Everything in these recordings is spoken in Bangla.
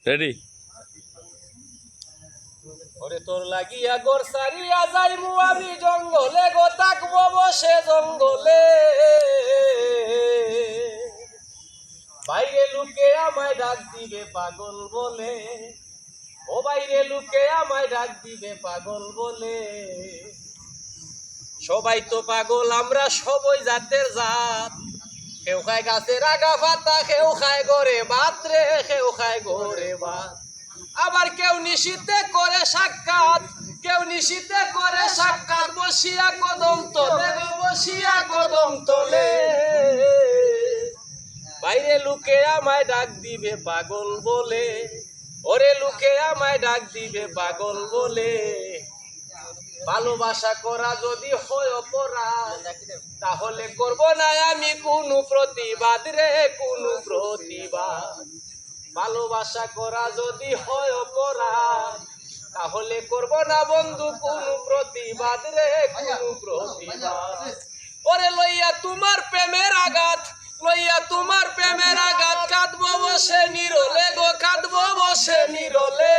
রেডি। ওরে তোর লাগিয়া গোর সারিয়া যাইমু আমি জঙ্গলে গো থাকবো বসে জঙ্গলে বাইরে লুকে আমায় ডাক দিবে পাগল বলে ও বাইরে লুকে আমায় ডাক দিবে পাগল বলে সবাই তো পাগল আমরা সবই জাতের জাত কেউ খায় গাছের আগা পাতা কেউ খায় গড়ে ভাত রে কেউ খায় গড়ে ভাত আবার কেউ নিশীতে করে সাক্ষাৎ কেউ নিশীতে করে সাক্ষাৎ বসিয়া কদম তোলে বসিয়া কদম তোলে বাইরে লুকে আমায় ডাক দিবে পাগল বলে ওরে লুকে আমায় ডাক দিবে পাগল বলে ভালোবাসা করা যদি হয় অপরাধ তাহলে করব না আমি কোনো প্রতিবাদ রে কোনো প্রতিবাদ ভালোবাসা করা যদি হয় অপরাধ তাহলে করব না বন্ধু কোনো প্রতিবাদ রে কোনো প্রতিবাদ ওরে লইয়া তোমার প্রেমের আঘাত লইয়া তোমার প্রেমের আঘাত কাঁদবো বসে নিরলে গো কাঁদবো বসে নিরলে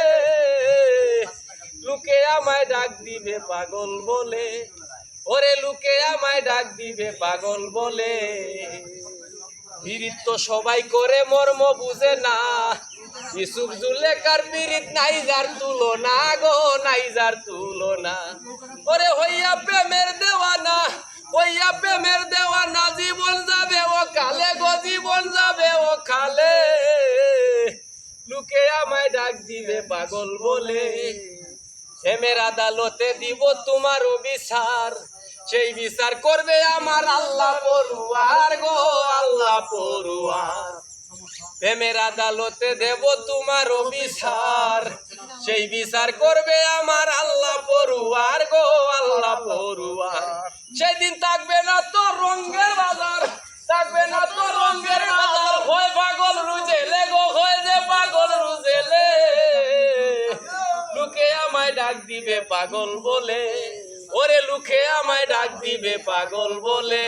লুকে আমায় ডাক দিবে পাগল বলে ওরে লুকে আমায় ডাক দিবে পাগল বলে পীড়িত তো সবাই করে মর্ম বুঝে না ইসুফ জুলেখার পীড়িত নাই যার তুলনা গো নাই যার তুলনা ওরে হইয়া প্রেমের দেওয়ানা হইয়া প্রেমের দেওয়ানা জীবন যাবে ও কালে গো জীবন যাবে ও কালে লুকে আমায় ডাক দিবে পাগল বলে প্রেমের আদালতে দিব তোমার বিচার সেই বিচার করবে আমার আল্লাহ পড়ুয়ার গো আল্লাহ পড়ুয়ার প্রেমের আদালতে দেব তোমার বিচার সেই বিচার করবে আমার আল্লাহ পড়ুয়ার গো আল্লাহ পড়ুয়ার সেদিন থাকবে না তো রঙের বাজার থাকবে না তো রঙের বাজার হয় পাগল রুজেলে গো হয় যে পাগল রুজেলে লুকে আমায় ডাক দিবে পাগল বলে ওরে লুকে আমায় ডাক দিবে পাগল বলে।